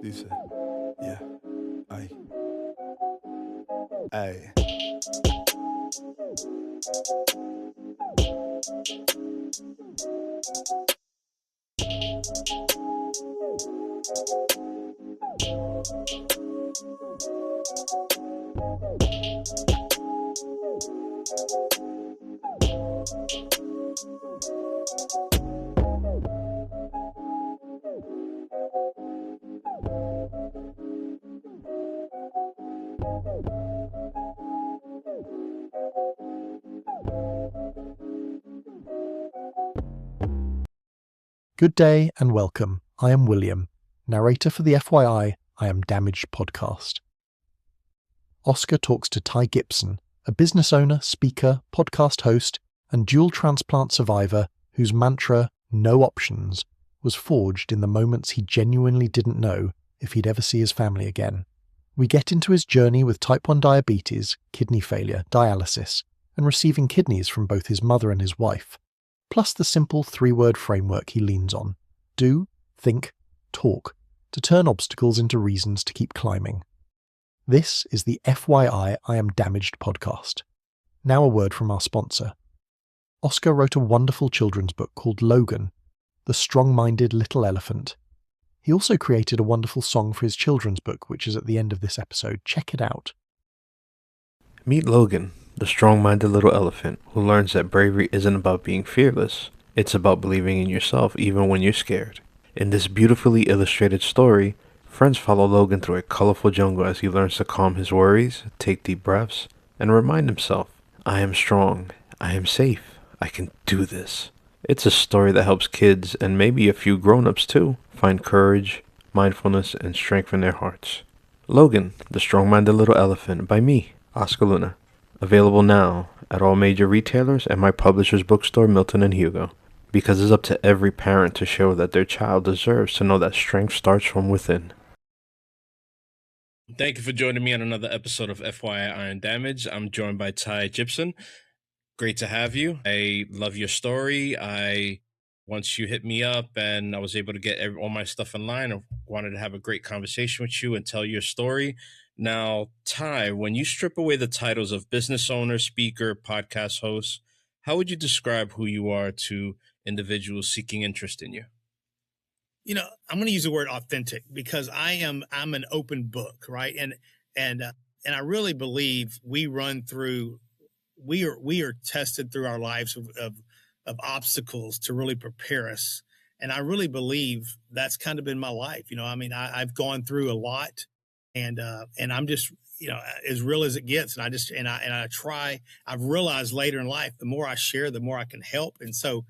Dice, yeah, ay, ay. Good day and welcome. I am William, narrator for the FYI I Am Damaged podcast. Oscar talks to Ty Gipson, a business owner, speaker, podcast host, and dual transplant survivor whose mantra, no options, was forged in the moments he genuinely didn't know if he'd ever see his family again. We get into his journey with type 1 diabetes, kidney failure, dialysis, and receiving kidneys from both his mother and his wife, plus the simple 3-word framework he leans on: do, think, talk, to turn obstacles into reasons to keep climbing. This is the FYI I Am Damaged podcast. Now a word from our sponsor. Oscar wrote a wonderful children's book called Logan, the strong-minded little elephant. He also created a wonderful song for his children's book, which is at the end of this episode. Check it out. Meet Logan, the strong-minded little elephant who learns that bravery isn't about being fearless. It's about believing in yourself even when you're scared. In this beautifully illustrated story, friends follow Logan through a colorful jungle as he learns to calm his worries, take deep breaths, and remind himself, I am strong, I am safe, I can do this. It's a story that helps kids, and maybe a few grown-ups too, find courage, mindfulness, and strength in their hearts. Logan, the strong-minded little elephant, by me, Oscar Luna. Available now at all major retailers and my publisher's bookstore, Milton and Hugo. Because it's up to every parent to show that their child deserves to know that strength starts from within. Thank you for joining me on another episode of FYI Iron Damage. I'm joined by Ty Gipson. Great to have you. I love your story. Once you hit me up and I was able to get all my stuff online, I wanted to have a great conversation with you and tell your story. Now, Ty, when you strip away the titles of business owner, speaker, podcast host, how would you describe who you are to individuals seeking interest in you? You know, I'm going to use the word authentic because I'm an open book, right? And I really believe we are tested through our lives of obstacles to really prepare us. And I really believe that's kind of been my life. You know, I mean, I've gone through a lot, and I'm just, you know, as real as it gets. And I've realized later in life, the more I share, the more I can help. And so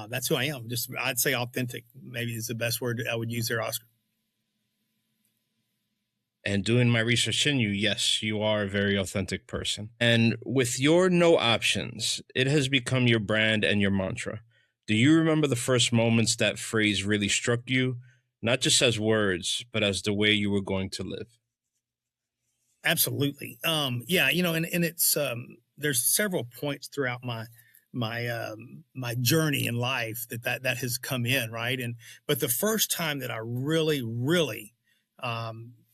that's who I am. I'd say authentic maybe is the best word I would use there, Oscar. And doing my research in you, yes, you are a very authentic person. And with your no options, it has become your brand and your mantra. Do you remember the first moments that phrase really struck you, not just as words, but as the way you were going to live? Absolutely. Yeah, you know, and it's there's several points throughout my journey in life that has come in, right? But the first time that I really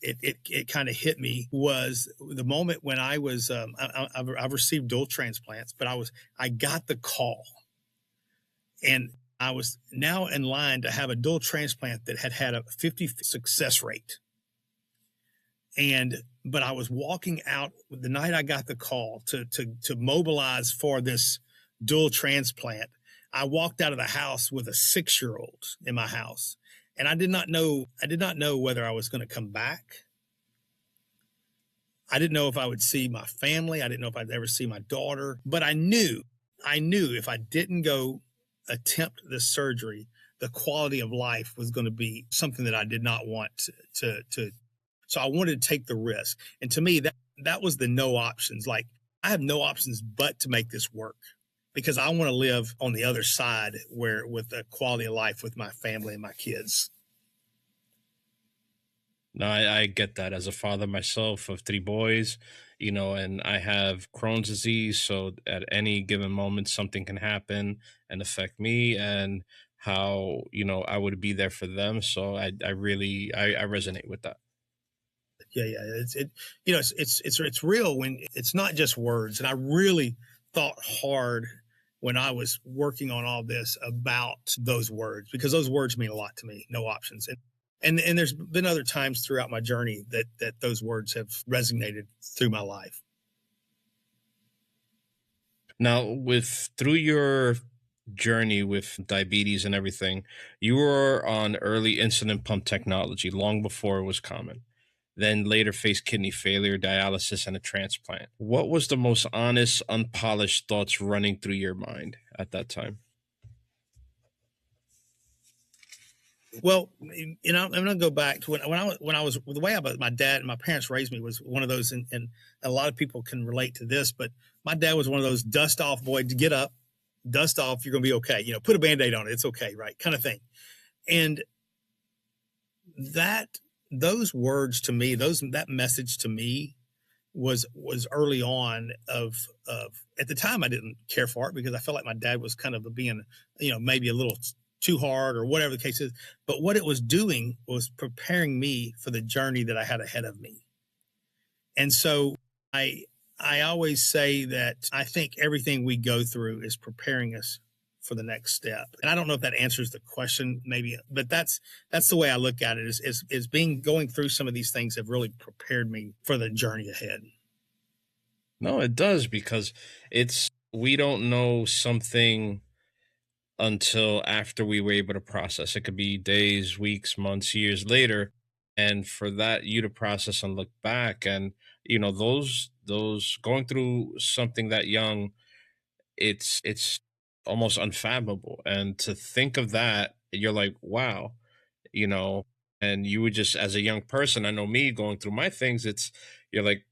it kind of hit me was the moment when I was I've received dual transplants, but I got the call, and I was now in line to have a dual transplant that had a 50 success rate. But I was walking out the night I got the call to mobilize for this dual transplant. I walked out of the house with a 6-year-old in my house, and I did not know whether I was going to come back. I didn't know if I would see my family. I didn't know if I'd ever see my daughter, but I knew if I didn't go attempt this surgery, the quality of life was going to be something that I did not want to. So I wanted to take the risk. And to me, that was the no options. Like, I have no options but to make this work, because I want to live on the other side with a quality of life with my family and my kids. No, I get that. As a father myself of 3 boys, you know, and I have Crohn's disease. So at any given moment, something can happen and affect me. And how, I would be there for them. So I really, I resonate with that. Yeah. It's real when it's not just words. And I really thought hard when I was working on all this about those words, because those words mean a lot to me. No options. And there's been other times throughout my journey that those words have resonated through my life. Now, through your journey with diabetes and everything, you were on early insulin pump technology long before it was common. Then later faced kidney failure, dialysis, and a transplant. What was the most honest, unpolished thoughts running through your mind at that time? Well, I'm going to go back to when I was the way my dad and my parents raised me was one of those, and a lot of people can relate to this, but my dad was one of those dust off boy, to get up, dust off, you're going to be okay. Put a Band-Aid on it. It's okay. Right. Kind of thing. And those words to me, that message to me was early on of at the time I didn't care for it because I felt like my dad was kind of being, maybe a little too hard or whatever the case is. But what it was doing was preparing me for the journey that I had ahead of me. And so I always say that I think everything we go through is preparing us for the next step. And I don't know if that answers the question, maybe, but that's the way I look at it is going through some of these things have really prepared me for the journey ahead. No, it does, because we don't know something until after we were able to process. It could be days, weeks, months, years later. And for that, you to process and look back, and those going through something that young, it's almost unfathomable. And to think of that, you're like, wow, you know, and you would just, as a young person, I know me going through my things, you're like,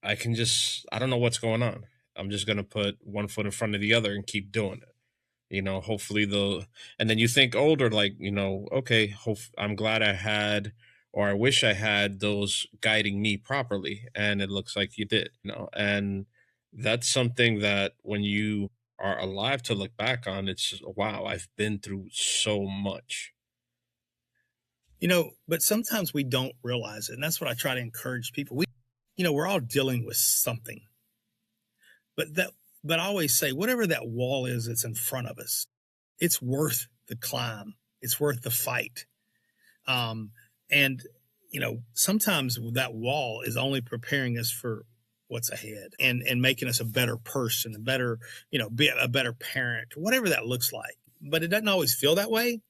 I don't know what's going on. I'm just going to put one foot in front of the other and keep doing it. Hopefully and then you think older, like, okay, I'm glad I had, or I wish I had those guiding me properly. And it looks like you did, and that's something that when you are alive to look back on, it's just, wow, I've been through so much. But sometimes we don't realize it. And that's what I try to encourage people. We're all dealing with something, but I always say, whatever that wall is that's in front of us, it's worth the climb. It's worth the fight. And sometimes that wall is only preparing us for what's ahead and making us a better person, be a better parent, whatever that looks like. But it doesn't always feel that way.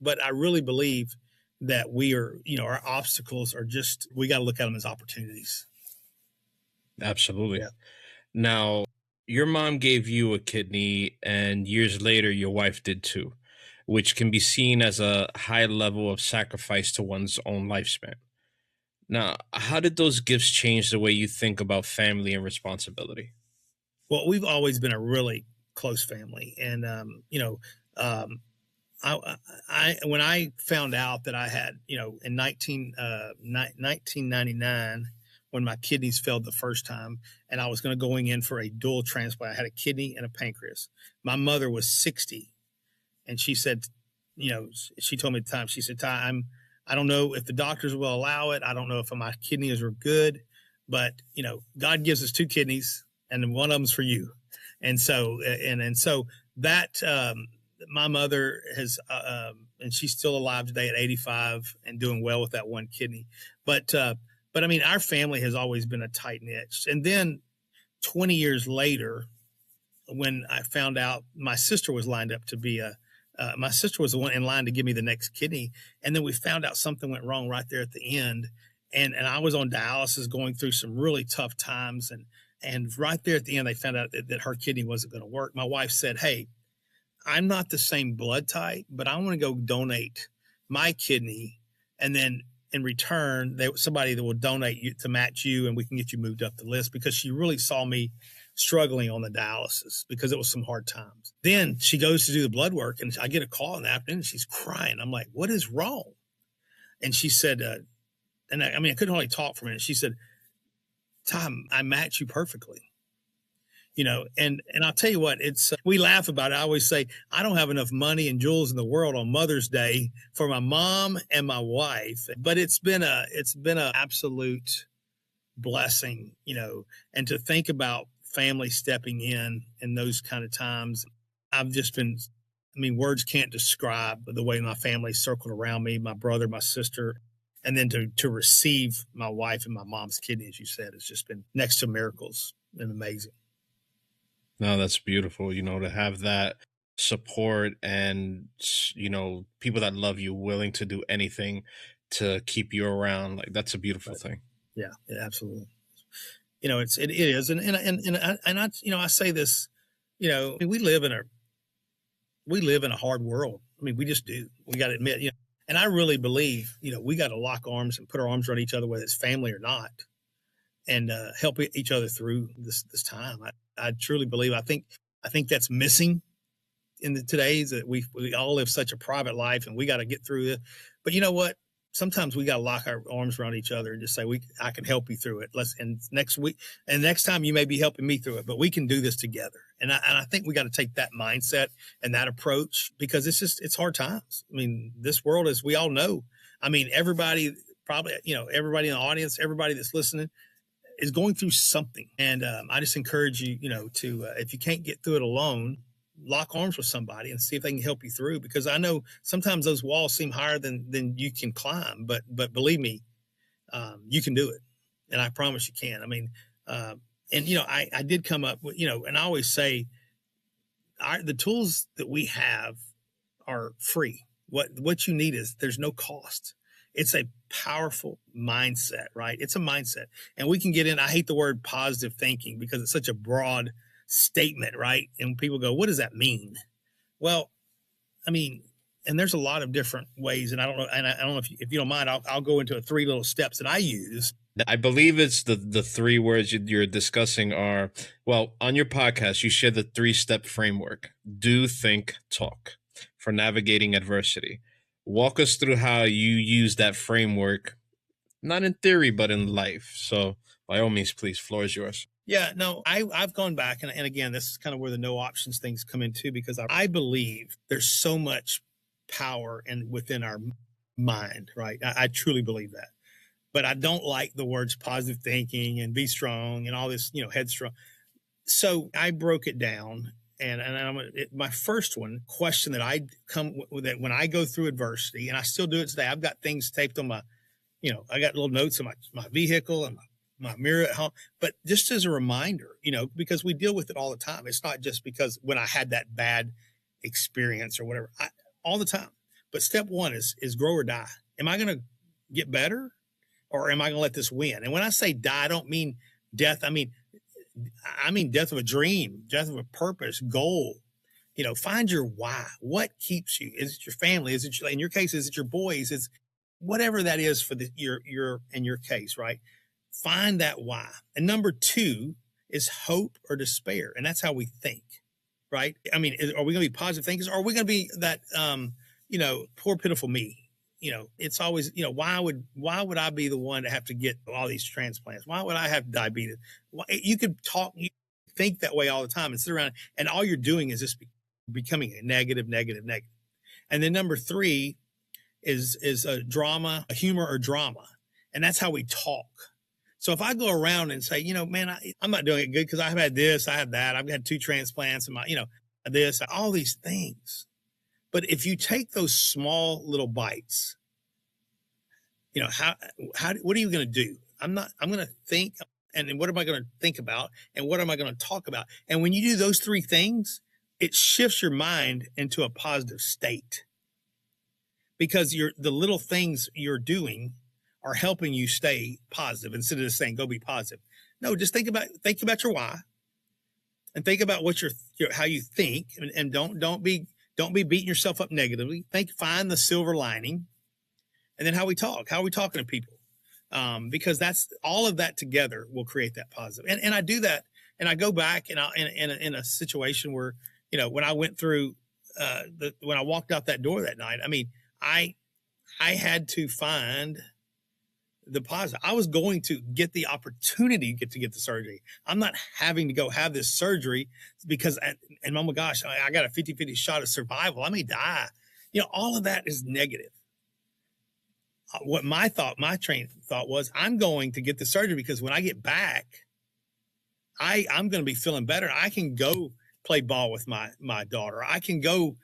But I really believe that we are, our obstacles are we got to look at them as opportunities. Absolutely. Yeah. Now, your mom gave you a kidney, and years later, your wife did too, which can be seen as a high level of sacrifice to one's own lifespan. Now, how did those gifts change the way you think about family and responsibility? Well, we've always been a really close family. And, when I found out that I had, in 1999, when my kidneys failed the first time and I was going in for a dual transplant, I had a kidney and a pancreas. My mother was 60 and she said, she told me at the time, she said, Ty, I don't know if the doctors will allow it. I don't know if my kidneys are good, but God gives us two kidneys and one of them's for you. And so, so that, my mother has, and she's still alive today at 85 and doing well with that one kidney. But I mean, our family has always been a tight knit. And then 20 years later, when I found out my sister was lined up to be my sister was the one in line to give me the next kidney. And then we found out something went wrong right there at the end. And I was on dialysis going through some really tough times. And right there at the end, they found out that her kidney wasn't going to work. My wife said, hey, I'm not the same blood type, but I want to go donate my kidney. And then in return, somebody that will donate you to match you, and we can get you moved up the list, because she really saw me struggling on the dialysis because it was some hard times. Then she goes to do the blood work, and I get a call in the afternoon, and she's crying. I'm like, what is wrong? And she said, I couldn't hardly talk for a minute. She said, Tom, I match you perfectly. And I'll tell you what, it's, we laugh about it. I always say, I don't have enough money and jewels in the world on Mother's Day for my mom and my wife, but it's been a absolute blessing, and to think about family stepping in those kind of times. I've just been, words can't describe the way my family circled around me, my brother, my sister, and then to receive my wife and my mom's kidney, as you said, it's just been next to miracles and amazing. No, that's beautiful, to have that support and, people that love you willing to do anything to keep you around. Like, that's a beautiful thing. Yeah, absolutely. It is. I say this, we live in a hard world. We just do. We got to admit, and I really believe, we got to lock arms and put our arms around each other, whether it's family or not, and help each other through this time. I truly believe. I think that's missing in today's, that we all live such a private life, and we got to get through it. But you know what? Sometimes we got to lock our arms around each other and just say, I can help you through it. And next time you may be helping me through it, but we can do this together. And I think we got to take that mindset and that approach, because it's hard times. This world, as we all know, everybody probably, everybody in the audience, everybody that's listening is going through something. And I just encourage you, to, if you can't get through it alone, lock arms with somebody and see if they can help you through, because I know sometimes those walls seem higher than you can climb, but believe me, you can do it. And I promise you can. I did come up with, and I always say the tools that we have are free. What you need is, there's no cost. It's a powerful mindset, right? It's a mindset. And we can get in, I hate the word positive thinking because it's such a broad statement, right? And people go, what does that mean? Well, and there's a lot of different ways, and I don't know, if you don't mind, I'll go into 3 little steps that I use. I believe it's the 3 words you're discussing are, well, on your podcast, you share the 3-step framework: do, think, talk, for navigating adversity. Walk us through how you use that framework, not in theory, but in life. So by all means, please, floor is yours. Yeah, no, I've gone back, and again, this is kind of where the no options things come in too, because I believe there's so much power within our mind, right? I truly believe that. But I don't like the words positive thinking and be strong and all this, headstrong. So I broke it down, and my first question that I come with, that when I go through adversity, and I still do it today, I've got things taped on my, I got little notes on my vehicle and my mirror at home, but just as a reminder, because we deal with it all the time. It's not just because when I had that bad experience or whatever, all the time. But step 1 is grow or die. Am I going to get better, or am I going to let this win? And when I say die, I don't mean death. I mean death of a dream, death of a purpose, goal. Find your why. What keeps you? Is it your family? Is it in your case? Is it your boys? It's whatever that is for your in your case, right? Find that why. And number 2 is hope or despair, and that's how we think, right? Are we going to be positive thinkers, or are we going to be that poor pitiful me? It's always, why would I be the one to have to get all these transplants? Why would I have diabetes? You could think that way all the time and sit around, and all you're doing is just becoming a negative. And then number 3 is a drama, a humor or drama. And that's how we talk. So if I go around and say, man, I'm not doing it good because I've had this, I have that, I've had 2 transplants, and all these things. But if you take those small little bites, what are you going to do? I'm going to think, and what am I going to think about? And what am I going to talk about? And when you do those 3 things, it shifts your mind into a positive state, because the little things you're doing are helping you stay positive instead of just saying, go be positive. No, just think about your why, and think about what how you think, and don't be beating yourself up negatively. Find the silver lining, and then how are we talking to people? Because that's all of that together will create that positive. And I do that, and I go back and in a situation where, when I went through, when I walked out that door that night, I had to find the positive. I was going to get the opportunity to get the surgery. I'm not having to go have this surgery because, and oh my gosh, I got a 50-50 shot of survival. I may die. All of that is negative. What my train of thought was, I'm going to get the surgery because when I get back, I'm going to be feeling better. I can go play ball with my daughter. I can go,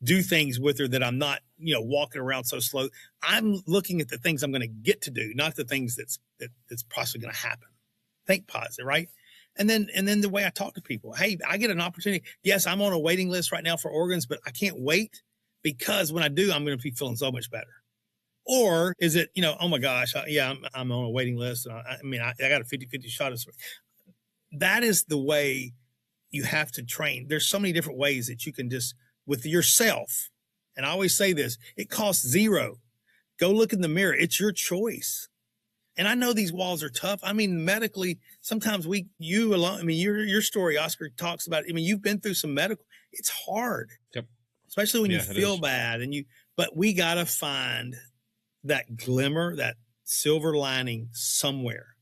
do things with her that I'm not, walking around so slow. I'm looking at the things I'm going to get to do, not the things that's possibly going to happen. Think positive, right? And then the way I talk to people, hey, I get an opportunity. Yes, I'm on a waiting list right now for organs, but I can't wait because when I do, I'm going to be feeling so much better. Or is it, oh my gosh, I'm on a waiting list. And I got a 50-50 shot of. That is the way you have to train. There's so many different ways that you can just, with yourself. And I always say this, it costs zero. Go look in the mirror. It's your choice. And I know these walls are tough. Medically, sometimes you alone, your story, Oscar, talks about, you've been through some medical, it's hard. Yep. Especially when you feel bad but we got to find that glimmer, that silver lining somewhere.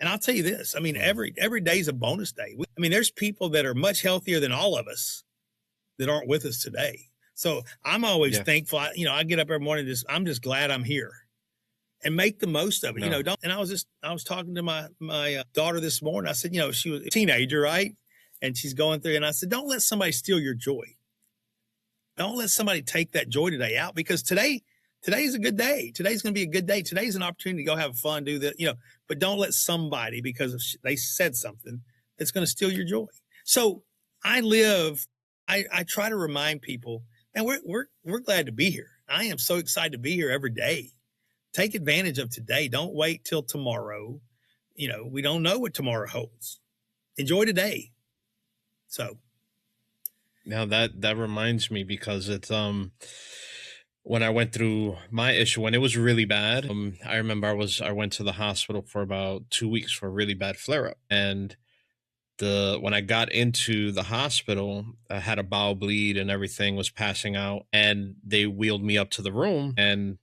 And I'll tell you this, every day is a bonus day. There's people that are much healthier than all of us that aren't with us today. So I'm always thankful. I get up every morning, I'm just glad I'm here and make the most of it. No. And I was talking to my daughter this morning. I said, she was a teenager, right? And she's going through, and I said, don't let somebody steal your joy. Don't let somebody take that joy today out, because today's a good day. Today's going to be a good day. Today's an opportunity to go have fun, do that, but don't let somebody, because they said something, that's going to steal your joy. So I try to remind people, and we're glad to be here. I am so excited to be here every day. Take advantage of today. Don't wait till tomorrow. We don't know what tomorrow holds. Enjoy today. So. Now that reminds me, because it's, when I went through my issue, when it was really bad, I remember I went to the hospital for about 2 weeks for a really bad flare up. And when I got into the hospital, I had a bowel bleed and everything, was passing out, and they wheeled me up to the room, and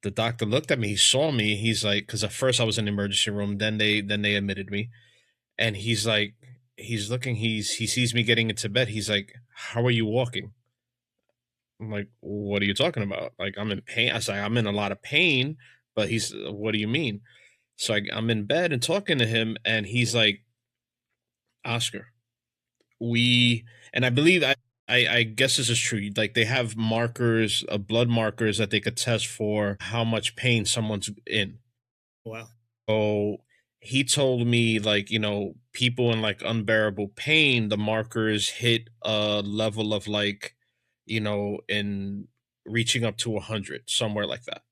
the doctor looked at me, he saw me, he's like, because at first I was in the emergency room, then they admitted me, and he's like, he's looking, he sees me getting into bed, he's like, how are you walking? I'm like, what are you talking about? Like, I'm in pain. I said, I'm in a lot of pain, but what do you mean? So I'm in bed and talking to him, and he's like, Oscar, and I believe, I guess this is true, like they have markers, blood markers that they could test for how much pain someone's in. Wow. So he told me, like, people in like unbearable pain, the markers hit a level of like, in reaching up to 100, somewhere like that.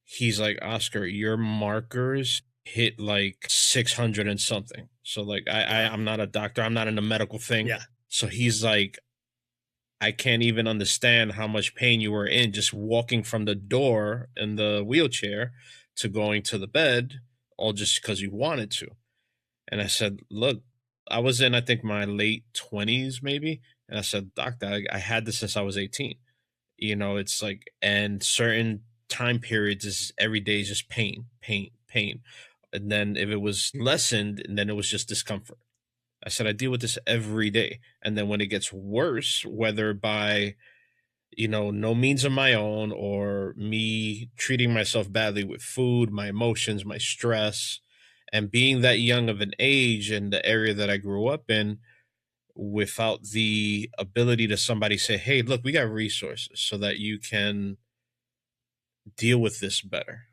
He's like, Oscar, your markers hit like 600 and something. So like, I'm not a doctor, I'm not in the medical thing. Yeah. So he's like, I can't even understand how much pain you were in just walking from the door in the wheelchair to going to the bed, all just because you wanted to. And I said, look, I was in, I think, my late 20s maybe. And I said, doctor, I had this since I was 18. It's like, and certain time periods is every day is just pain. And then if it was lessened, and then it was just discomfort. I said, I deal with this every day. And then when it gets worse, whether by, no means of my own, or me treating myself badly with food, my emotions, my stress, and being that young of an age in the area that I grew up in, without the ability to somebody say, hey, look, we got resources so that you can deal with this better.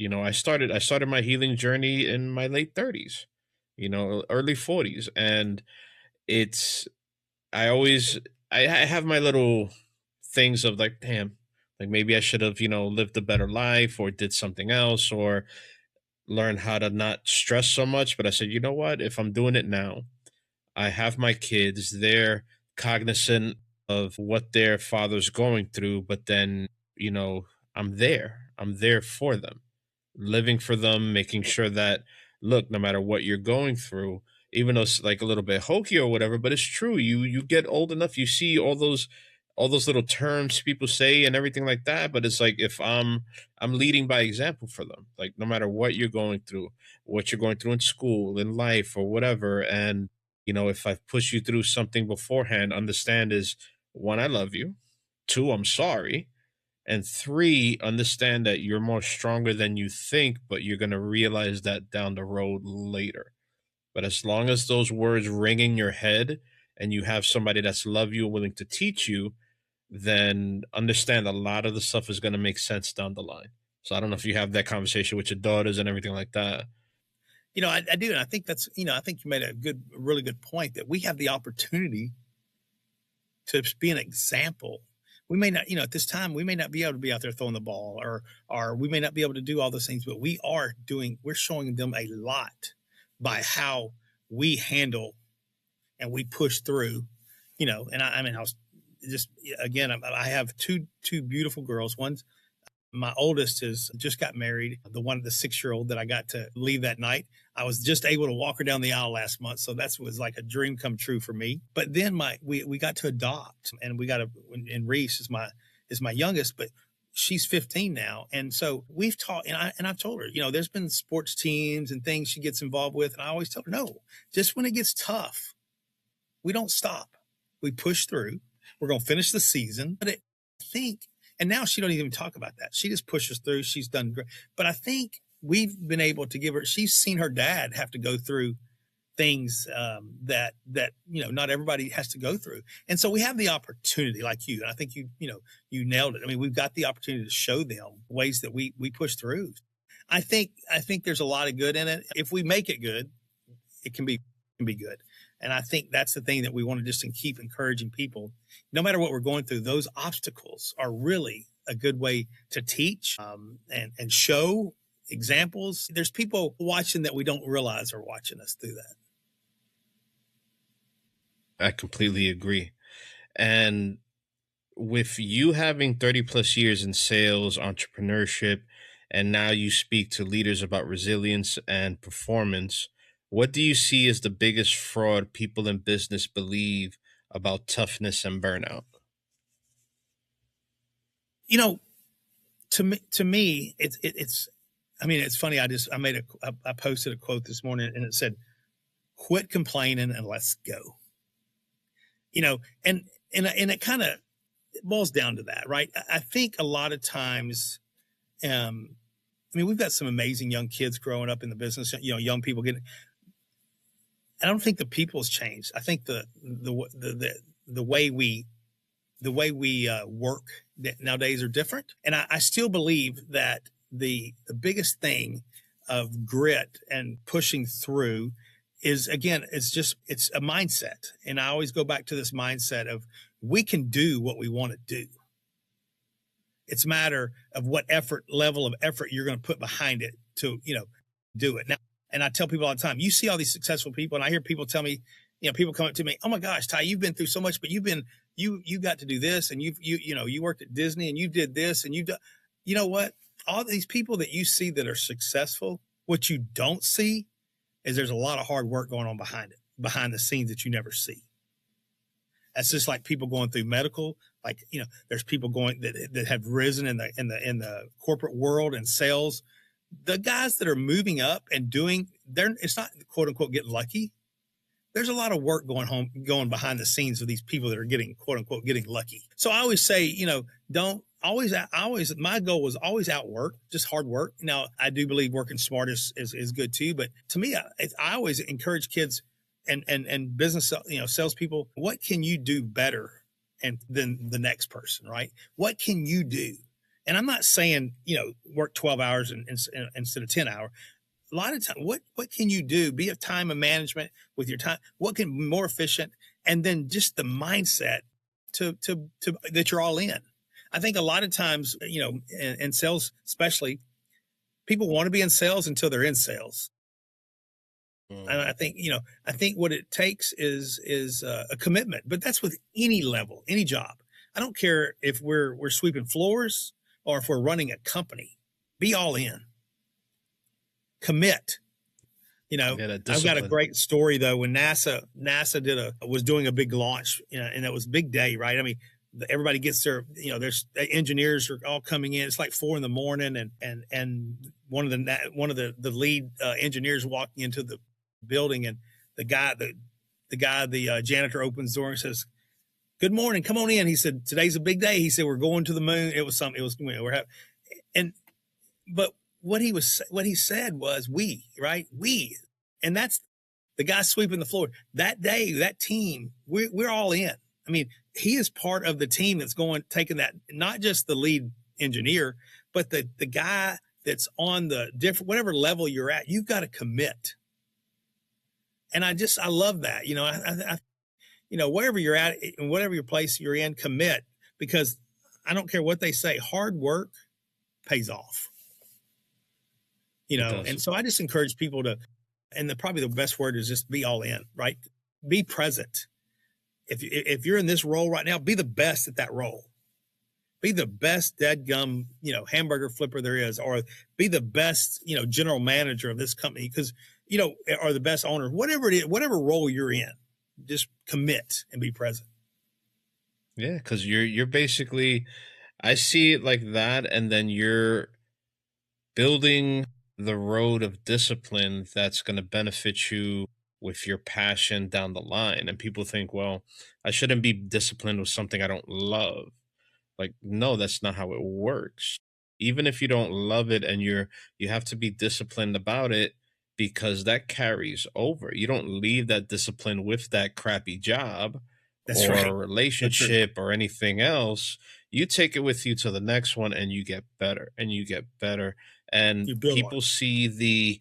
I started my healing journey in my late 30s, early 40s. And I have my little things of like, damn, like maybe I should have, lived a better life, or did something else, or learned how to not stress so much. But I said, you know what, if I'm doing it now, I have my kids, they're cognizant of what their father's going through, but then, I'm there for them, living for them, making sure that, look, no matter what you're going through, even though it's like a little bit hokey or whatever, but it's true. You get old enough, you see all those all those little terms people say and everything like that. But it's like, if I'm leading by example for them, like no matter what you're going through, what you're going through in school, in life, or whatever. And, if I push you through something beforehand, understand is, one, I love you. Two, I'm sorry. And three, understand that you're more stronger than you think, but you're going to realize that down the road later. But as long as those words ring in your head and you have somebody that's love you and willing to teach you, then understand a lot of the stuff is going to make sense down the line. So I don't know if you have that conversation with your daughters and everything like that. I do. And I think I think you made a really good point that we have the opportunity to be an example. We may not, at this time, we may not be able to be out there throwing the ball, or we may not be able to do all those things, but we're showing them a lot by how we handle and we push through, and I was just, again, I have two beautiful girls. My oldest has just got married. The 6-year-old that I got to leave that night, I was just able to walk her down the aisle last month. So that was like a dream come true for me. But then we got to adopt, and and Reese is my youngest, but she's 15 now. And so we've taught, and I've told her, there's been sports teams and things she gets involved with. And I always tell her, no, just when it gets tough, we don't stop. We push through. We're going to finish the season. But and now she don't even talk about that. She just pushes through. She's done great. But I think we've been able to give her, she's seen her dad have to go through things that not everybody has to go through. And so we have the opportunity, like you, and I think you nailed it. I mean, we've got the opportunity to show them ways that we push through. I think there's a lot of good in it. If we make it good, it can be good. And I think that's the thing that we want to just keep encouraging people. No matter what we're going through, those obstacles are really a good way to teach and show examples. There's people watching that we don't realize are watching us through that. I completely agree. And with you having 30 plus years in sales, entrepreneurship, and now you speak to leaders about resilience and performance, what do you see as the biggest fraud people in business believe about toughness and burnout? To me, it's. I mean, it's funny. I posted a quote this morning, and it said, "Quit complaining and let's go." And it kind of boils down to that, right? I think a lot of times, we've got some amazing young kids growing up in the business. Young people getting. I don't think the people's changed. I think the way we work nowadays are different. And I still believe that the biggest thing of grit and pushing through is, again, it's a mindset. And I always go back to this mindset of we can do what we want to do. It's a matter of what level of effort you're going to put behind it to, do it. Now, and I tell people all the time, you see all these successful people, and I hear people tell me, people come up to me, "Oh my gosh, Ty, you've been through so much, but you got to do this, and you worked at Disney, and you did this, and you know what? All these people that you see that are successful, what you don't see is there's a lot of hard work going on behind the scenes that you never see. That's just like people going through medical, there's people going that have risen in the corporate world and sales. The guys that are moving up and it's not quote unquote getting lucky. There's a lot of work going behind the scenes of these people that are getting quote unquote getting lucky. So I always say, my goal was always outwork, just hard work. Now I do believe working smart is good too. But to me, I always encourage kids and business, salespeople, what can you do better than the next person, right? What can you do? And I'm not saying, work 12 hours instead of 10 hours. A lot of time, what can you do? Be a time of management with your time. What can be more efficient? And then just the mindset to that you're all in. I think a lot of times, in sales, especially, people want to be in sales until they're in sales. And I think what it takes is a commitment, but that's with any level, any job. I don't care if we're sweeping floors or if we're running a company. Be all in. Commit. I've got a great story though. When NASA was doing a big launch, and it was a big day, right? I mean, everybody gets their, there's engineers are all coming in. It's like 4 a.m. and one of the lead engineers walking into the building, and the janitor opens the door and says, "Good morning, come on in." He said, "Today's a big day." He said, "We're going to the moon." But what he said was we, right? We, and that's the guy sweeping the floor that day, that team, we're all in. I mean, he is part of the team that's taking that, not just the lead engineer, but the guy that's on the different, whatever level you're at, you've got to commit. And I love that, wherever you're at, in whatever your place you're in, commit, because I don't care what they say, hard work pays off, and so I just encourage people to, and probably the best word is just be all in, right? Be present. If you're in this role right now, be the best at that role. Be the best deadgum, hamburger flipper there is, or be the best, general manager of this company, because, or the best owner, whatever it is, whatever role you're in, just commit and be present. Yeah, because you're basically, I see it like that, and then you're building the road of discipline that's going to benefit you with your passion down the line. And people think, well, I shouldn't be disciplined with something I don't love. Like, no, that's not how it works. Even if you don't love it, and you have to be disciplined about it, because that carries over. You don't leave that discipline with that crappy job That's or right. a relationship or anything else. You take it with you to the next one, and you get better and you get better. And people see the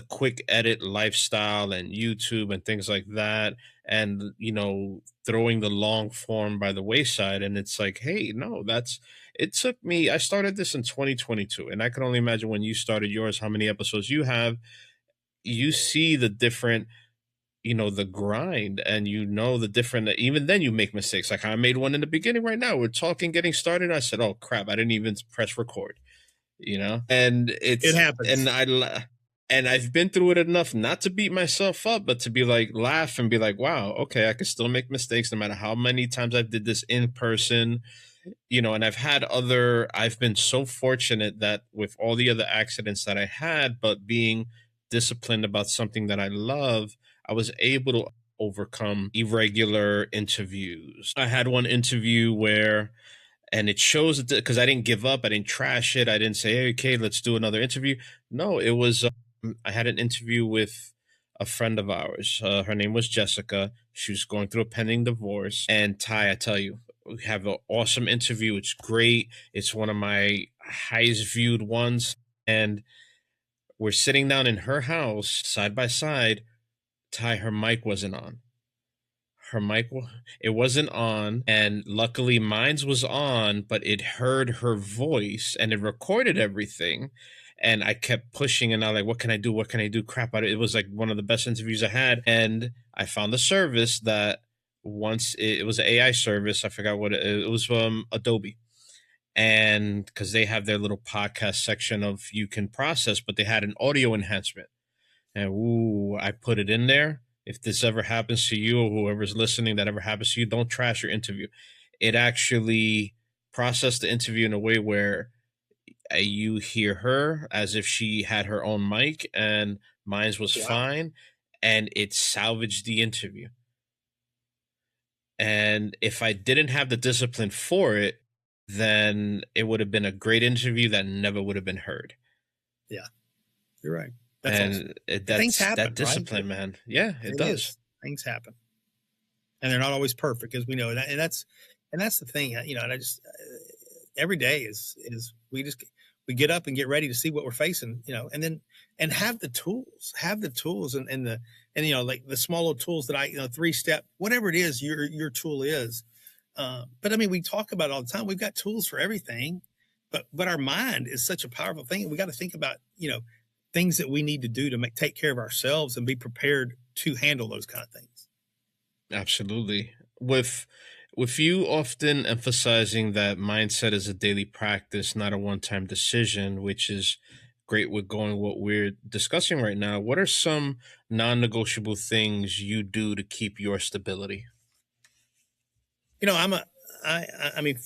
quick edit lifestyle and YouTube and things like that, and throwing the long form by the wayside. And it's like, hey, no, it took me, I started this in 2022, and I can only imagine when you started yours, how many episodes you have. You see the different, the grind, and the different, even then you make mistakes. Like I made one in the beginning. Right now we're talking, getting started, I said, oh crap, I didn't even press record, and It happens. And I've been through it enough not to beat myself up, but to be like, laugh and be like, wow, okay, I can still make mistakes no matter how many times I've did this in person, and I've been so fortunate that with all the other accidents that I had, but being disciplined about something that I love, I was able to overcome irregular interviews. I had one interview where, and it shows that, because I didn't give up, I didn't trash it, I didn't say, hey, okay, let's do another interview. No, it was, I had an interview with a friend of ours. Her name was Jessica. She was going through a pending divorce. And Ty, I tell you, we have an awesome interview. It's great. It's one of my highest viewed ones. And we're sitting down in her house side by side. Ty, her mic wasn't on. It wasn't on, and luckily mine's was on, but it heard her voice and it recorded everything. And I kept pushing, and I was like, what can I do? What can I do? Crap. It was like one of the best interviews I had. And I found a service that once it was an AI service. I forgot what it was from Adobe. And because they have their little podcast section of you can process, but they had an audio enhancement. And I put it in there. If this ever happens to you, or whoever's listening, that ever happens to you, don't trash your interview. It actually processed the interview in a way where you hear her as if she had her own mic, and mine was fine, and it salvaged the interview. And if I didn't have the discipline for it, then it would have been a great interview that never would have been heard. Yeah, you're right. That's awesome. Things happen, that discipline, right? Man. Yeah, it does. Things happen, and they're not always perfect, as we know. And that's the thing, And I just every day is we get up and get ready to see what we're facing, and have the tools, and like the small little tools that 3-step, whatever it is your tool is. But I mean, we talk about it all the time. We've got tools for everything, but our mind is such a powerful thing. We got to think about things that we need to do to take care of ourselves and be prepared to handle those kind of things. Absolutely. With you often emphasizing that mindset is a daily practice, not a one-time decision, which is great with what we're discussing right now. What are some non-negotiable things you do to keep your stability? I'm I mean,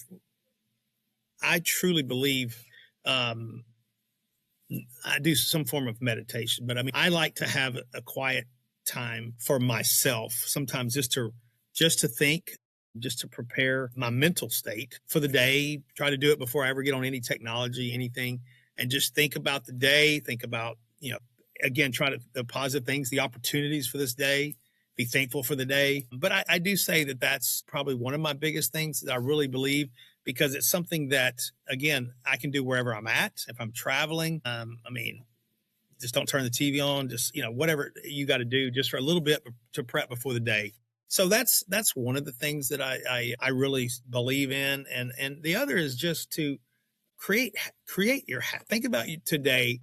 I truly believe I do some form of meditation, but I mean, I like to have a quiet time for myself. Sometimes just to think, just to prepare my mental state for the day. Try to do it before I ever get on any technology, anything, and just think about the day. Think about, again, try to the positive things, the opportunities for this day. Be thankful for the day. But I do say that that's probably one of my biggest things that I really believe, because it's something that, again, I can do wherever I'm at. If I'm traveling, I mean, just don't turn the TV on. Just, whatever you got to do just for a little bit to prep before the day. So that's one of the things that I really believe in. And the other is just to create your, think about you today.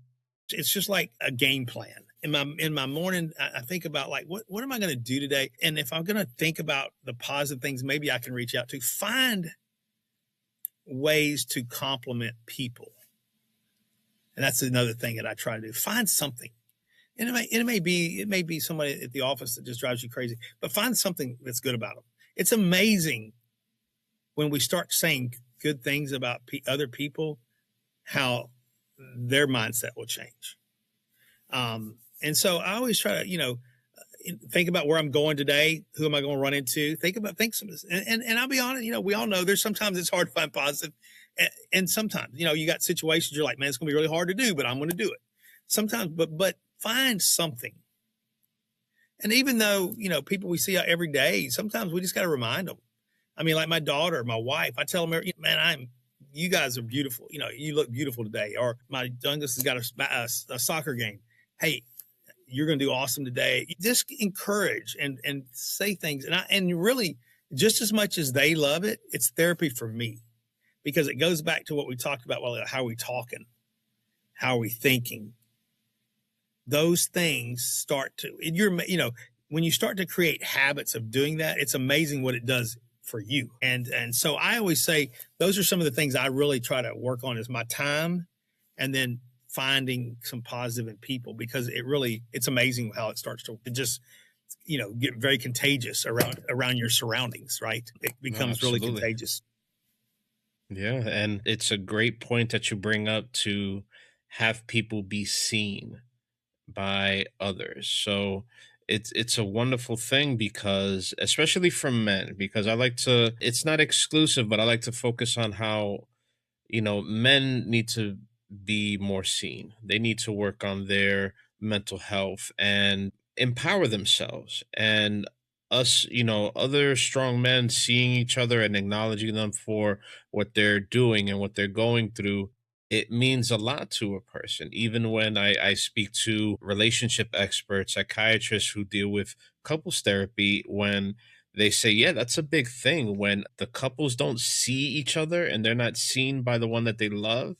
It's just like a game plan. In my morning, I think about like, what am I going to do today? And if I'm going to think about the positive things, maybe I can reach out to find ways to compliment people. And that's another thing that I try to do. Find something. And it may be somebody at the office that just drives you crazy, but find something that's good about them. It's amazing when we start saying good things about other people, how their mindset will change. And so I always try to, think about where I'm going today. Who am I going to run into? Think some of this. And I'll be honest, we all know there's sometimes it's hard to find positive. And sometimes, you got situations you're like, man, it's going to be really hard to do, but I'm going to do it. Sometimes, but find something. And even though, people we see out every day, sometimes we just got to remind them. I mean, like my daughter, my wife, I tell them, man, you guys are beautiful. You look beautiful today. Or my youngest has got a soccer game. Hey, you're going to do awesome today. Just encourage and say things. And really, just as much as they love it, it's therapy for me, because it goes back to what we talked about. Well, how are we talking? How are we thinking? Those things start to, when you start to create habits of doing that, it's amazing what it does for you. And so I always say those are some of the things I really try to work on, is my time, and then finding some positive in people, because it's amazing how it starts to just, get very contagious around your surroundings, right? It becomes really contagious. Yeah. And it's a great point that you bring up, to have people be seen by others. So it's a wonderful thing, because especially from men, because it's not exclusive, but I like to focus on how, men need to be more seen. They need to work on their mental health and empower themselves. And us, other strong men seeing each other and acknowledging them for what they're doing and what they're going through, it means a lot to a person. Even when I speak to relationship experts, psychiatrists who deal with couples therapy, when they say, yeah, that's a big thing. When the couples don't see each other and they're not seen by the one that they love,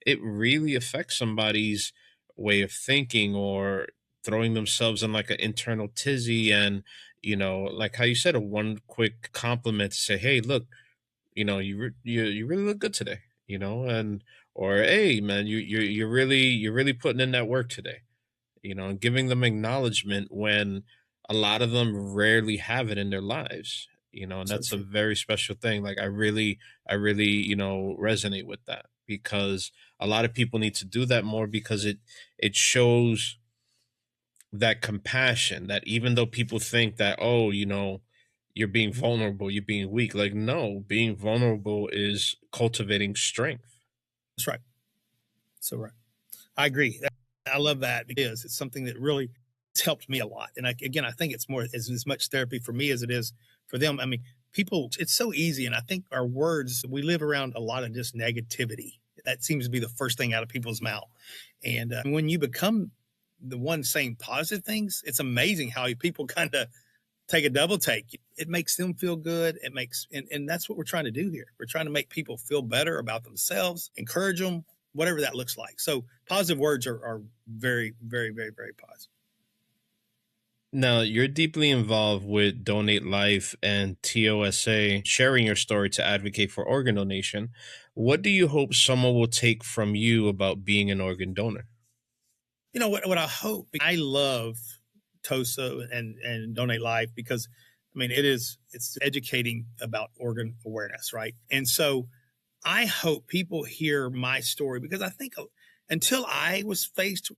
it really affects somebody's way of thinking, or throwing themselves in like an internal tizzy. And, like how you said, a one quick compliment to say, hey, look, you really look good today, and, or, hey, man, you're really putting in that work today, and giving them acknowledgement when a lot of them rarely have it in their lives, and So that's a true. very special thing. Like I really, resonate with that, because a lot of people need to do that more, because it shows that compassion, that even though people think that, oh, you're being vulnerable, you're being weak, like, no, being vulnerable is cultivating strength. That's right. So right. I agree. I love that, because it's something that really has helped me a lot. And again, I think it's as much therapy for me as it is for them. I mean, people, it's so easy. And I think our words, we live around a lot of just negativity. That seems to be the first thing out of people's mouth. And when you become the one saying positive things, it's amazing how people kind of take a double take. It makes them feel good. And that's what we're trying to do here. We're trying to make people feel better about themselves, encourage them, whatever that looks like. So positive words are very, very, very, very positive. Now, you're deeply involved with Donate Life and TOSA, sharing your story to advocate for organ donation. What do you hope someone will take from you about being an organ donor? What I hope, I love TOSA and Donate Life, because I mean, it's educating about organ awareness, right? And so I hope people hear my story, because I think until I was faced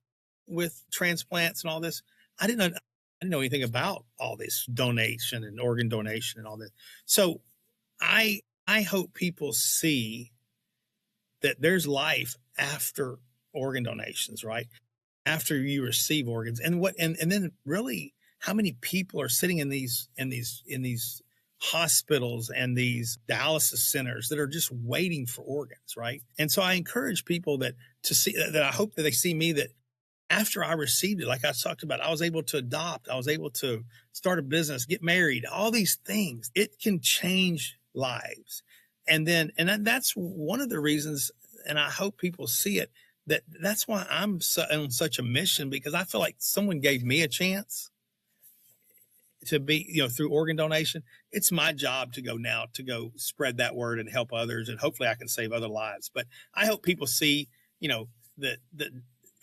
with transplants and all this, I didn't know anything about all this donation and organ donation and all that. So I hope people see that there's life after organ donations, right? After you receive organs, and then really how many people are sitting in these hospitals and these dialysis centers that are just waiting for organs, right? And so I encourage people that to see that. I hope that they see me, that after I received it, like I talked about, I was able to adopt, I was able to start a business, get married, all these things. It can change lives. And that's one of the reasons, and I hope people see it, that's why I'm on such a mission, because I feel like someone gave me a chance to be, through organ donation. It's my job to go spread that word and help others. And hopefully I can save other lives. But I hope people see, that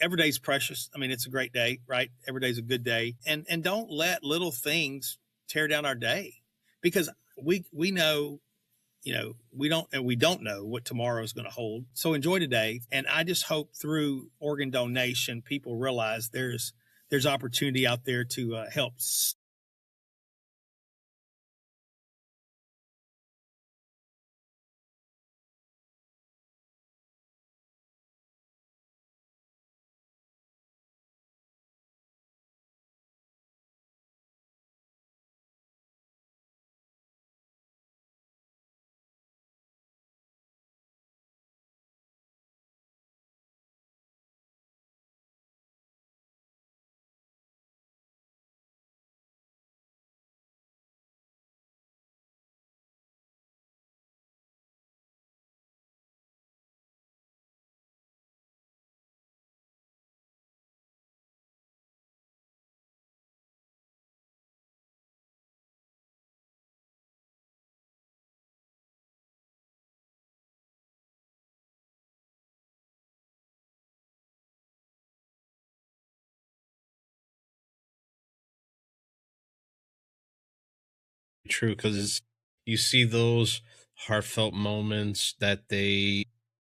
every day's precious. I mean, it's a great day, right? Every day's a good day. And don't let little things tear down our day, because we know, we don't know what tomorrow is going to hold. So enjoy today. And I just hope through organ donation, people realize there's opportunity out there to help. True, because you see those heartfelt moments that they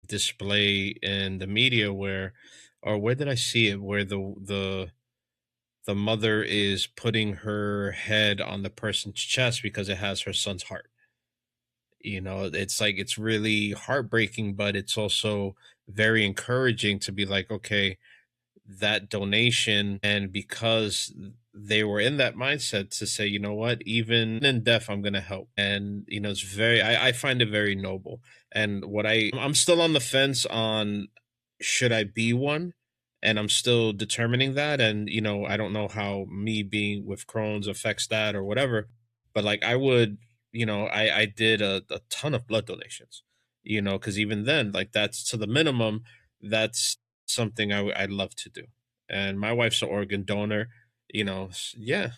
display in the media, where did I see it, where the mother is putting her head on the person's chest because it has her son's heart. It's like, it's really heartbreaking, but it's also very encouraging to be like, okay, that donation, and because they were in that mindset to say, you know what, even in death I'm going to help. And it's very, I find it very noble. And I'm still on the fence on, should I be one, and I'm still determining that. And I don't know how me being with Crohn's affects that or whatever, but like, I would, I did a ton of blood donations, because even then, like, that's to the minimum. That's something I'd love to do. And my wife's an organ donor, yeah.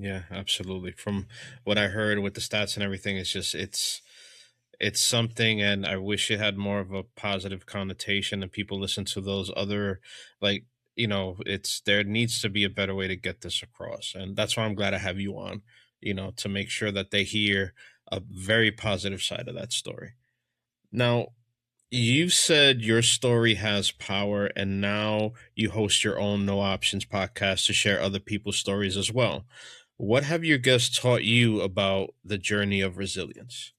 Yeah, absolutely. From what I heard with the stats and everything, it's something, and I wish it had more of a positive connotation and people listen to those other, like, it's, there needs to be a better way to get this across. And that's why I'm glad I have you on, to make sure that they hear a very positive side of that story. Now, You said your story has power, and now you host your own No Options podcast to share other people's stories as well. What have your guests taught you about the journey of resilience?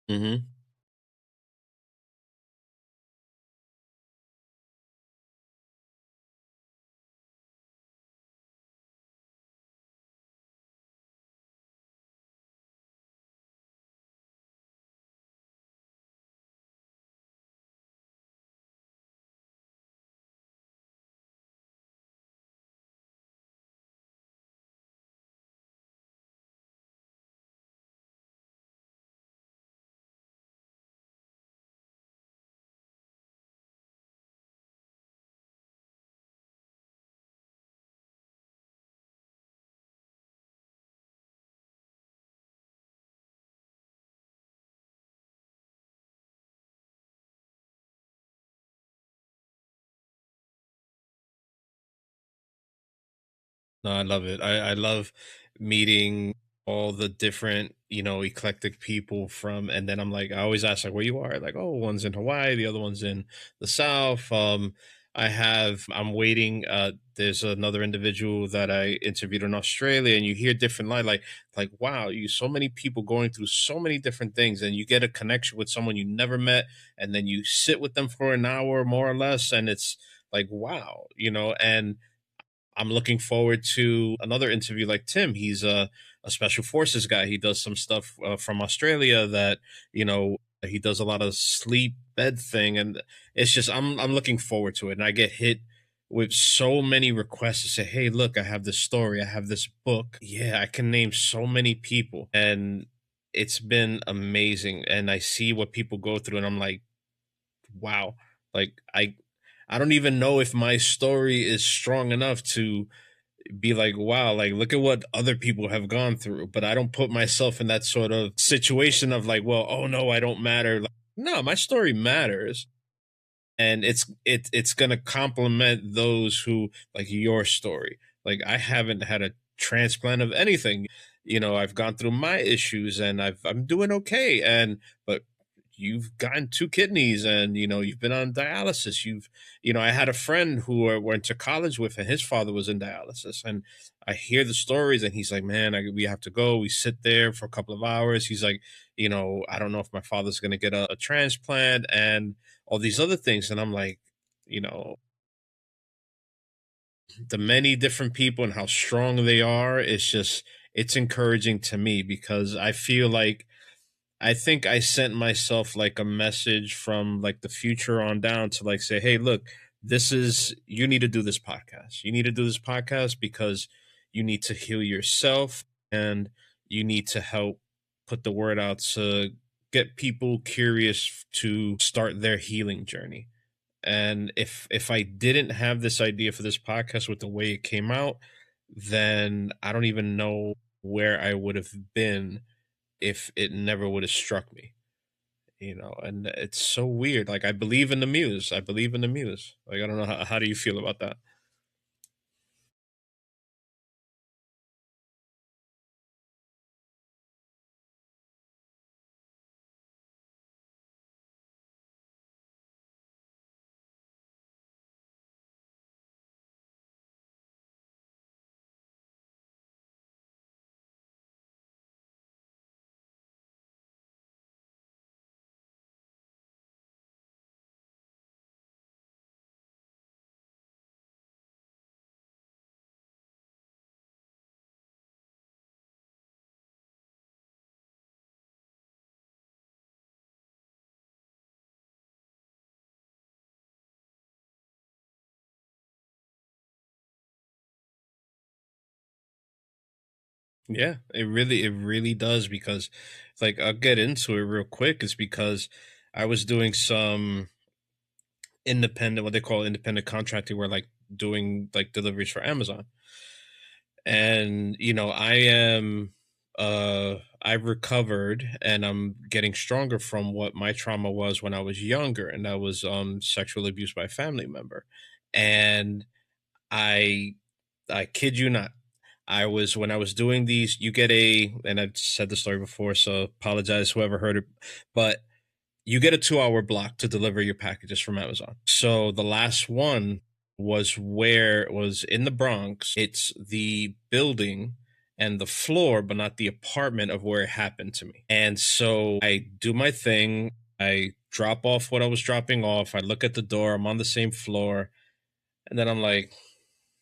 Mm-hmm. No, I love it. I love meeting all the different, eclectic people from, and then I'm like, I always ask like where you are. Like, oh, one's in Hawaii, the other one's in the South. I'm waiting. There's another individual that I interviewed in Australia, and you hear different like, wow, you so many people going through so many different things, and you get a connection with someone you never met, and then you sit with them for an hour more or less, and it's like, wow, and I'm looking forward to another interview like Tim. He's a special forces guy. He does some stuff from Australia that he does a lot of sleep bed thing, and it's just I'm looking forward to it. And I get hit with so many requests to say, "Hey, look, I have this story. I have this book. Yeah, I can name so many people, and it's been amazing. And I see what people go through, and I'm like, wow, like I don't even know if my story is strong enough to be like, wow, like look at what other people have gone through. But I don't put myself in that sort of situation of like, well, oh no, I don't matter. Like, no, my story matters. And it's gonna complement those who like your story. Like I haven't had a transplant of anything. I've gone through my issues and I'm doing okay. And but you've gotten two kidneys and you've been on dialysis. I had a friend who I went to college with and his father was in dialysis, and I hear the stories and he's like, man, we have to go. We sit there for a couple of hours. He's like, I don't know if my father's going to get a transplant and all these other things. And I'm like, you know the many different people and how strong they are, it's encouraging to me because I feel like I think I sent myself like a message from like the future on down to like say, hey, look, you need to do this podcast. You need to do this podcast because you need to heal yourself and you need to help put the word out to get people curious to start their healing journey. And if I didn't have this idea for this podcast with the way it came out, then I don't even know where I would have been if it never would have struck me. And it's so weird. Like I believe in the muse. I believe in the muse. Like I don't know how do you feel about that? Yeah, it really does because like I'll get into it real quick. It's because I was doing some independent, what they call independent contracting, where like doing like deliveries for Amazon. And I've recovered and I'm getting stronger from what my trauma was when I was younger, and that was sexual abuse by a family member. And I I kid you not. When I was doing these, you get and I've said the story before, so apologize whoever heard it, but you get a 2 hour block to deliver your packages from Amazon. So the last one was where it was in the Bronx. It's the building and the floor, but not the apartment of where it happened to me. And so I do my thing. I drop off what I was dropping off. I look at the door. I'm on the same floor. And then I'm like,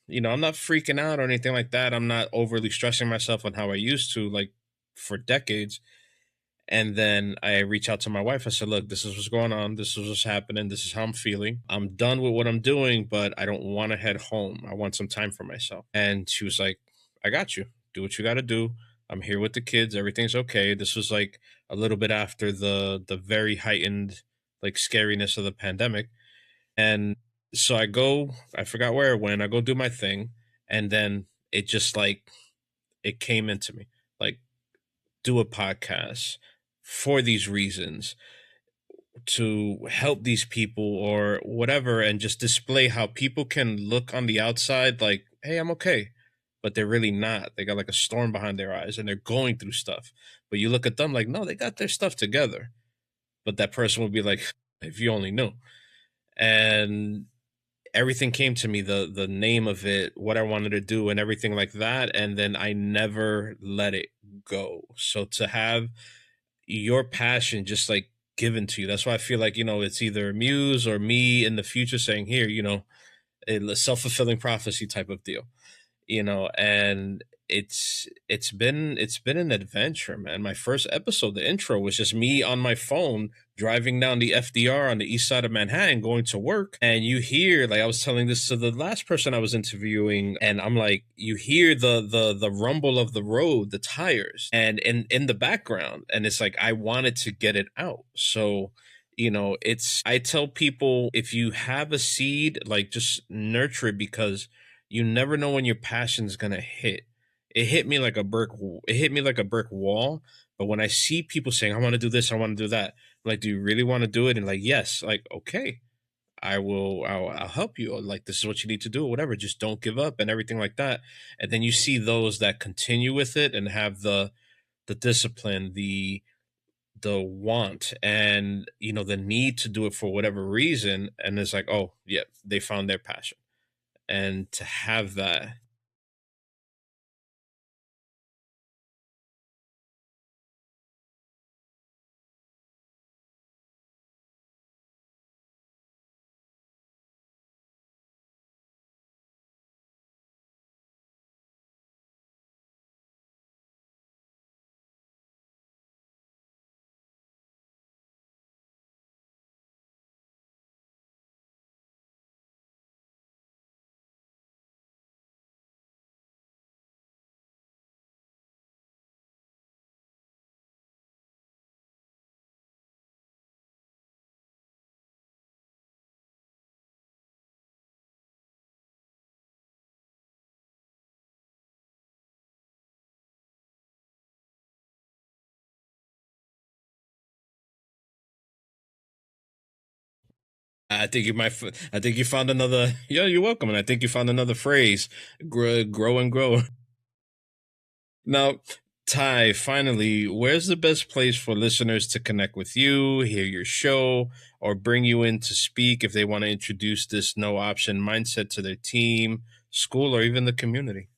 I'm not freaking out or anything like that. I'm not overly stressing myself on how I used to, like for decades. And then I reach out to my wife. I said, look, this is what's going on. This is what's happening. This is how I'm feeling. I'm done with what I'm doing, but I don't want to head home. I want some time for myself. And she was like, I got you. Do what you got to do. I'm here with the kids. Everything's okay. This was like a little bit after the very heightened like scariness of the pandemic. And so I forgot where I went. I go do my thing. And then it just like, it came into me like, do a podcast for these reasons, to help these people or whatever, and just display how people can look on the outside like, hey, I'm okay, but they're really not. They got like a storm behind their eyes and they're going through stuff, but you look at them like, no, they got their stuff together. But that person would be like, if you only knew. And everything came to me, the name of it, what I wanted to do and everything like that, and then I never let it go. So to have your passion just like given to you, that's why I feel like, it's either Muse or me in the future saying, here, a self-fulfilling prophecy type of deal. And it's been an adventure, man. My first episode, the intro, was just me on my phone driving down the FDR on the east side of Manhattan going to work. And you hear, like, I was telling this to the last person I was interviewing, and I'm like, you hear the rumble of the road, the tires, and in the background, and it's like I wanted to get it out. So I tell people, if you have a seed, like, just nurture it, because you never know when your passion's gonna hit. It hit me like a brick wall. But when I see people saying, I want to do this, I want to do that, I'm like, do you really want to do it? And like, yes, like, okay, I'll help you. Or like, this is what you need to do, or whatever. Just don't give up and everything like that. And then you see those that continue with it and have the discipline, the want, and the need to do it for whatever reason. And it's like, oh yeah, they found their passion. And to have that. I think you found another. Yeah, you're welcome, and I think you found another phrase: grow and grow. Now, Ty, finally, where's the best place for listeners to connect with you, hear your show, or bring you in to speak if they want to introduce this no option mindset to their team, school, or even the community?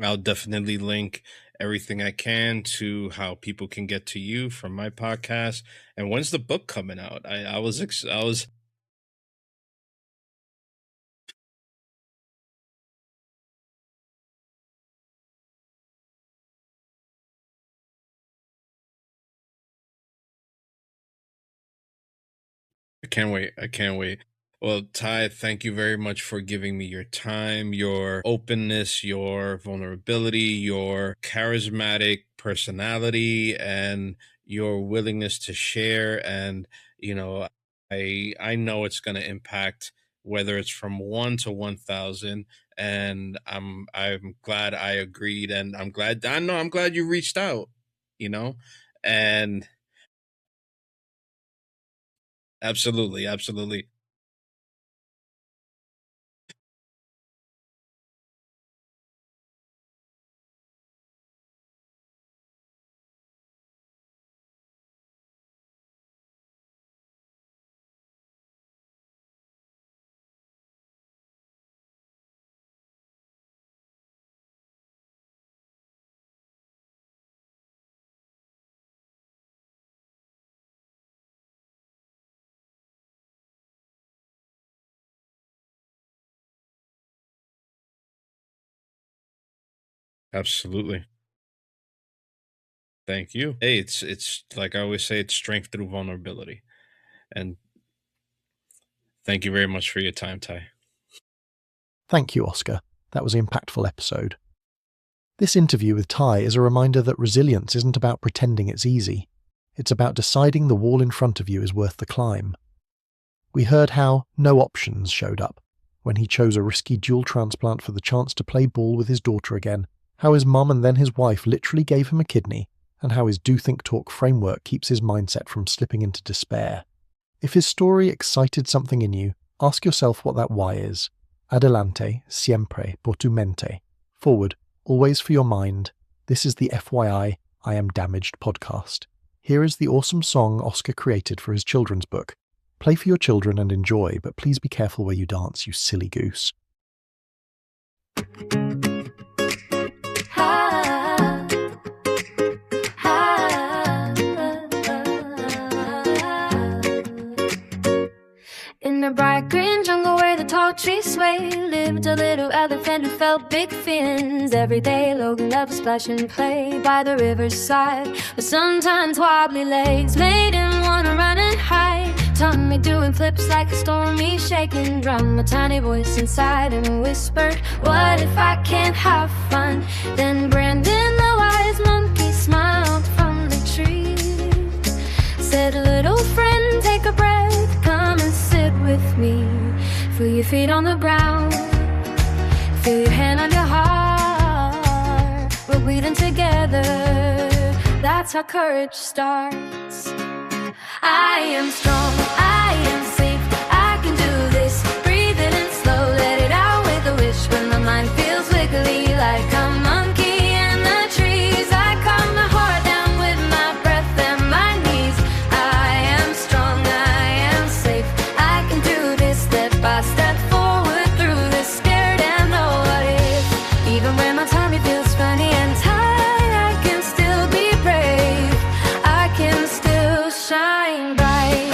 I'll definitely link everything I can to how people can get to you from my podcast. And when's the book coming out? I was I can't wait. I can't wait. Well, Ty, thank you very much for giving me your time, your openness, your vulnerability, your charismatic personality, and your willingness to share. And, I know it's going to impact whether it's from 1 to 1,000. And I'm glad I agreed, and I'm glad you reached out, you know, and absolutely, absolutely. Absolutely. Thank you. Hey, it's like I always say, it's strength through vulnerability. And thank you very much for your time, Ty. Thank you, Oscar. That was an impactful episode. This interview with Ty is a reminder that resilience isn't about pretending it's easy. It's about deciding the wall in front of you is worth the climb. We heard how no options showed up when he chose a risky dual transplant for the chance to play ball with his daughter again, how his mum and then his wife literally gave him a kidney, and how his Do Think Talk framework keeps his mindset from slipping into despair. If his story excited something in you, ask yourself what that why is. Adelante, siempre, por tu mente. Forward, always for your mind. This is the FYI I Am Damaged podcast. Here is the awesome song Oscar created for his children's book. Play for your children and enjoy, but please be careful where you dance, you silly goose. In a bright green jungle where the tall trees sway, lived a little elephant who felt big fins. Every day Logan loved to splash and play by the river's side, but sometimes wobbly legs made him wanna run and hide. Tummy doing flips like a stormy shaking drum. A tiny voice inside him whispered, what if I can't have fun? Then Brandon the wise monkey smiled from the tree, said, little friend, take a breath, come and sit with me. Feel your feet on the ground, feel your hand on your heart. We're breathing together, that's how courage starts. I am strong, I am safe, I can do this. Breathe it in slow, let it out with a wish. When my mind feels wiggly like a monkey in the trees, I calm my heart down with my breath and my knees. I am strong, I am safe, I can do this. Step by step forward through this, scared and know what if. Even when my tummy feels funny and tired, I can still be brave, I can still shine bright.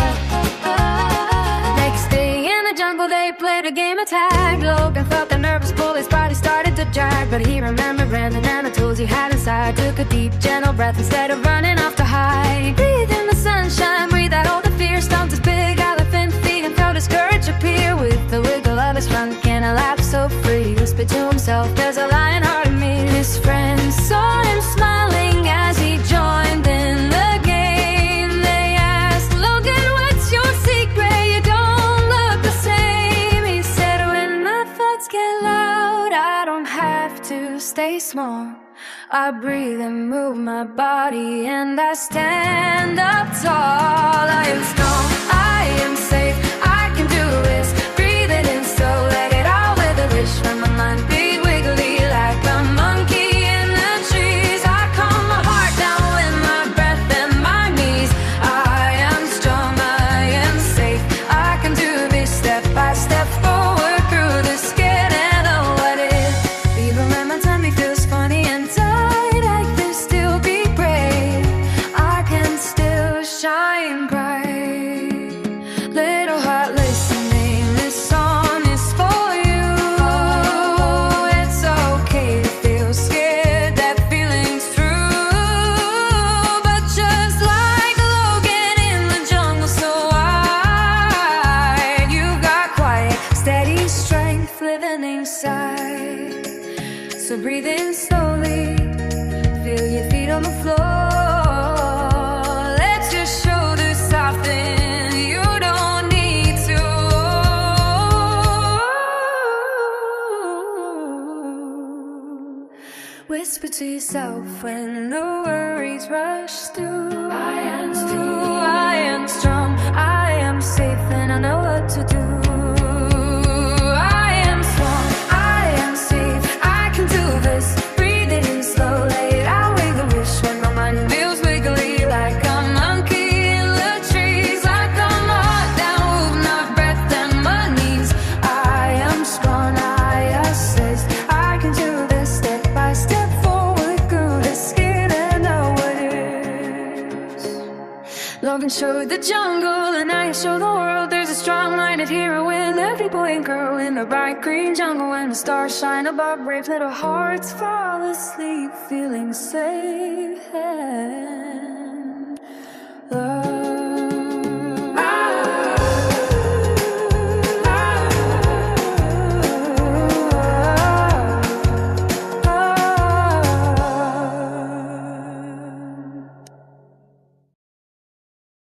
Next day in the jungle they played a game of tag. Logan felt the nervous pull, his body started to drag, but he remembered Brandon and the tools he had inside. Took a deep gentle breath instead of running off to hide. Breathe in the sunshine, breathe out all the fear. Stomped his big elephant feet and felt his courage appear. With the wiggle of his front can a lap so free, whispered to himself, there's a lion heart in me. His friends saw him smiling as he joined in the game. They asked, Logan, what's your secret? You don't look the same. He said, when my thoughts get loud, I don't have to stay small. I breathe and move my body and I stand up tall. I am strong, I am safe, I can do this. Breathe it in slow, let it out with a wish. When my mind be wiggly like a monkey in the trees, I calm my heart down with my breath and my knees. I am strong, I am safe, I can do this. Step by step forward through the scared and oh what if. Even when my tummy feels funny So breathe in slowly, feel your feet on the floor. Let your shoulders soften, you don't need to. Whisper to yourself when the worries rush through. I am strong, I am safe, and I know what to do. I am strong, I am safe, I can do this. Breathe in slow, lay it out with a wish when my mind feels wiggly like a monkey in the trees, like I'm hard down with my breath and my knees. I am strong, I assist, I can do this step by step forward through the skin and know what is. Logan showed the jungle and I show the world. There's a strong-minded hero in every boy and girl in the bright green jungle. When the stars shine above, brave little hearts fall asleep, feeling safe and loved.